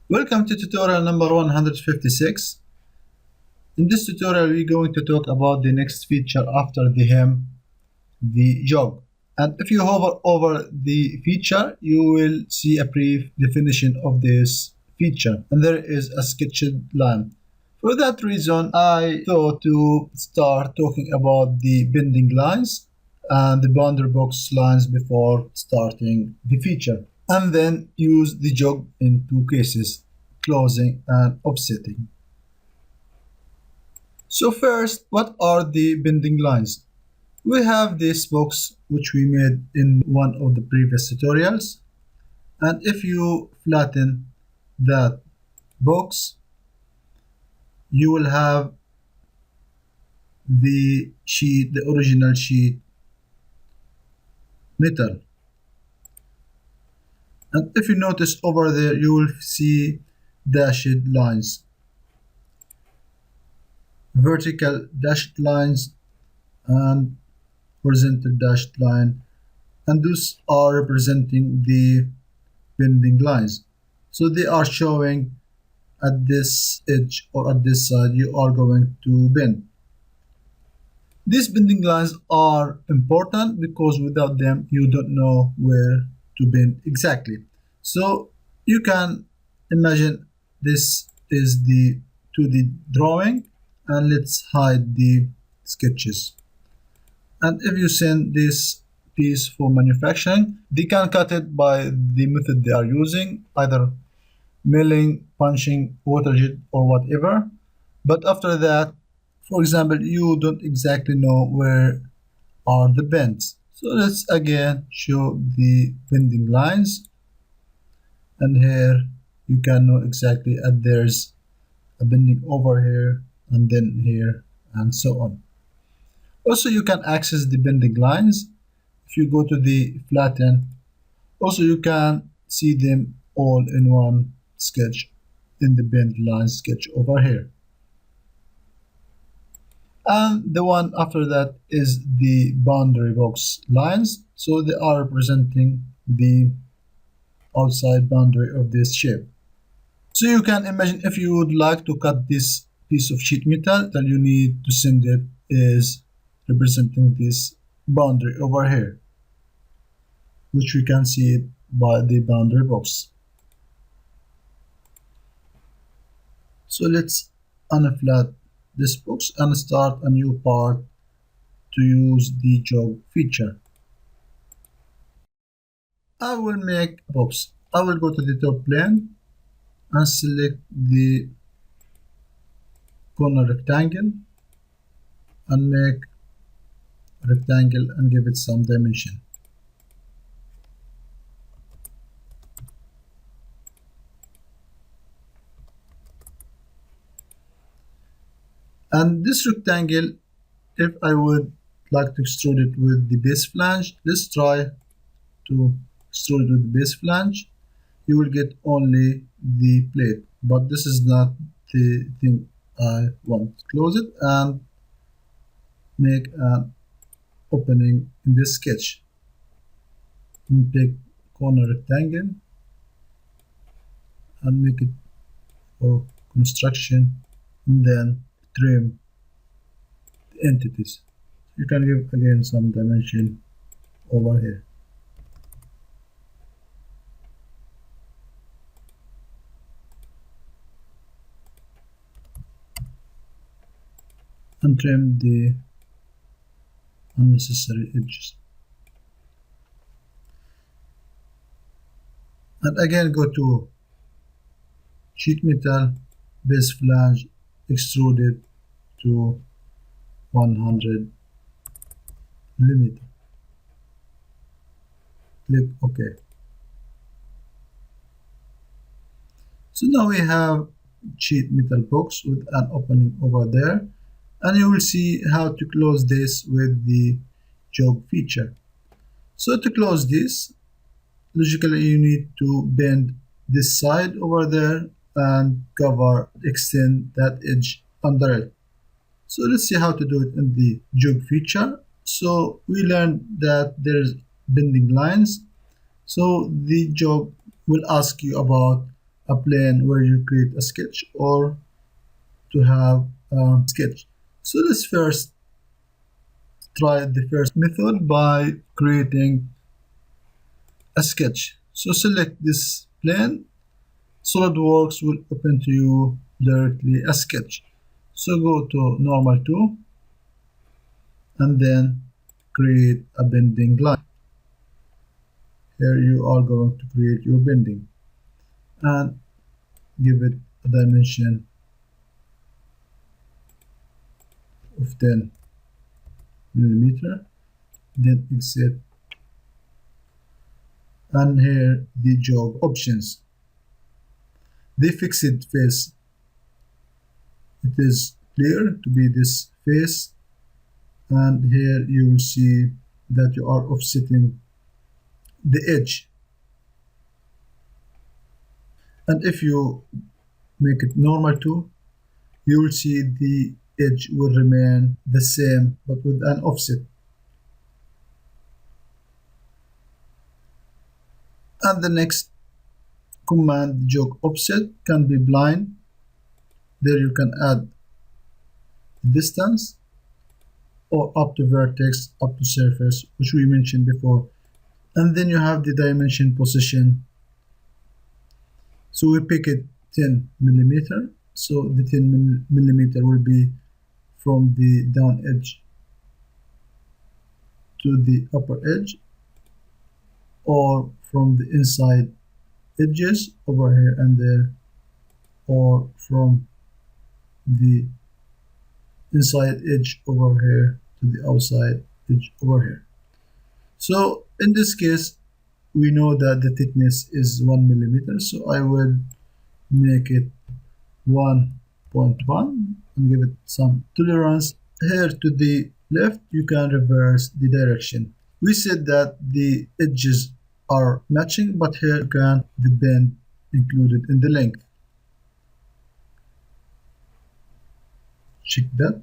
Welcome to tutorial number 156. In this tutorial, we're going to talk about the next feature after the hem, the jog. And if you hover over the feature, you will see a brief definition of this feature. And there is a sketched line. For that reason, I thought to start talking about the bending lines and the boundary box lines before starting the feature. And then use the jog in two cases, closing and offsetting. So first, what are the bending lines? We have this box which we made in one of the previous tutorials, and if you flatten that box, you will have the sheet, the original sheet metal. And if you notice over there, you will see dashed lines, vertical dashed lines and horizontal dashed line, and those are representing the bending lines. So they are showing at this edge or at this side you are going to bend. These bending lines are important because without them you don't know where to bend exactly. So you can imagine this is the 2D drawing, and let's hide the sketches. And if you send this piece for manufacturing, they can cut it by the method they are using, either milling, punching, water jet, or whatever. But after that, for example, you don't exactly know where are the bends. So let's again show the bending lines, and here you can know exactly that there's a bending over here and then here and so on. Also, you can access the bending lines if you go to the flatten. Also, you can see them all in one sketch in the bend line sketch over here. And the one after that is the boundary box lines. So they are representing the outside boundary of this shape. So you can imagine if you would like to cut this piece of sheet metal, then you need to send it is representing this boundary over here, which we can see it by the boundary box. So let's unflat this box and start a new part to use the jog feature. I will make a box. I will go to the top plane and select the corner rectangle and make a rectangle and give it some dimension. And this rectangle, if I would like to extrude it with the base flange, let's try to extrude it with the base flange. You will get only the plate, but this is not the thing I want. Close it and make an opening in this sketch. And take corner rectangle and make it for construction, and then trim the entities. You can give again some dimension over here. And trim the unnecessary edges. And again go to sheet metal, base flange, extrude it to 100 millimeter. Click OK. So now we have sheet metal box with an opening over there, and you will see how to close this with the jog feature. So to close this, logically you need to bend this side over there and extend that edge under it. So let's see how to do it in the jog feature. So we learned that there's bending lines. So the jog will ask you about a plane where you create a sketch or to have a sketch. So let's first try the first method by creating a sketch. So select this plane. SolidWorks will open to you directly a sketch. So go to normal 2 and then create a bending line. Here you are going to create your bending and give it a dimension of 10 millimeter. Then exit, and here the jog options. The fixed face, it is clear to be this face, and here you will see that you are offsetting the edge. And if you make it normal too, you will see the edge will remain the same but with an offset. And the next command, jog offset, can be blind. There you can add distance or up to vertex, up to surface, which we mentioned before. And then you have the dimension position. So we pick it 10 millimeter. So the 10 millimeter will be from the down edge to the upper edge, or from the inside edges over here and there, or from the inside edge over here to the outside edge over here. So in this case, we know that the thickness is 1 millimeter, so I will make it 1.1 and give it some tolerance. Here to the left, you can reverse the direction. We said that the edges are matching, but here you can the bend included in the length. Check that.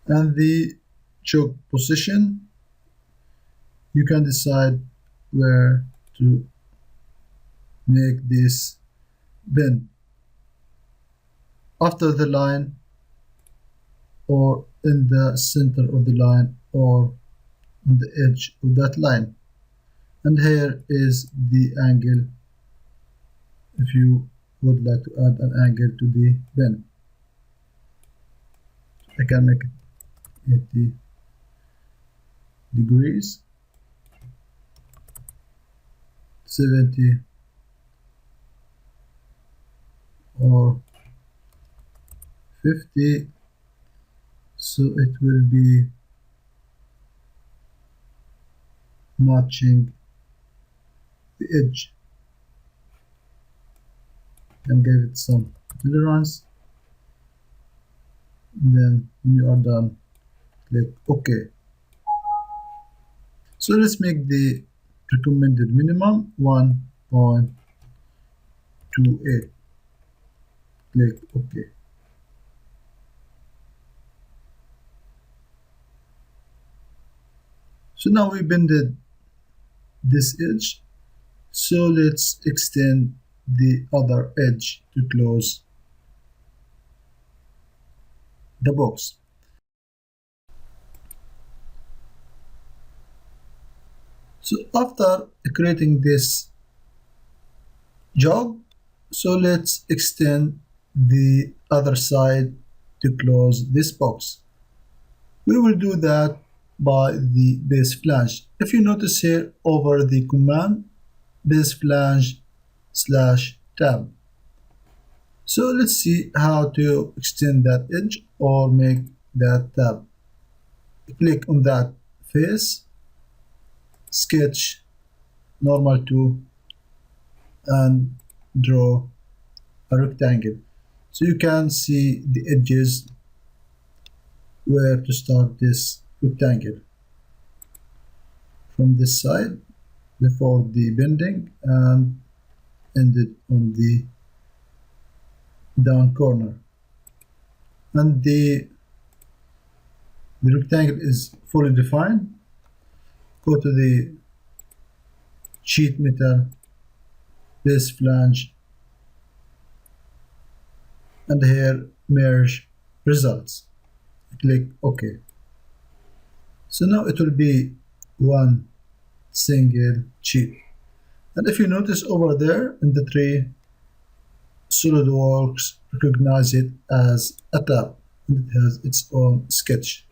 And the choke position, you can decide where to make this bend, after the line, or in the center of the line, or on the edge of that line. And here is the angle, if you would like to add an angle to the bend. I can make it 80 degrees, 70, or 50, so it will be matching the edge, and give it some tolerance. Then when you are done, click OK. So let's make the recommended minimum 1.28. Click OK. So now we bended this edge, so let's extend the other edge to close the box. So after creating this jog, so let's extend the other side to close this box. We will do that by the base flange. If you notice here over the command, base flange / tab. So let's see how to extend that edge or make that tab. Click on that face, sketch, normal 2, and draw a rectangle. So you can see the edges where to start this rectangle. From this side, before the bending, and ended on the down corner. And the rectangle is fully defined. Go to the sheet metal, base flange, and here merge results. Click OK. So now it will be one single sheet. And if you notice over there in the tree, SolidWorks recognize it as a tab, and it has its own sketch.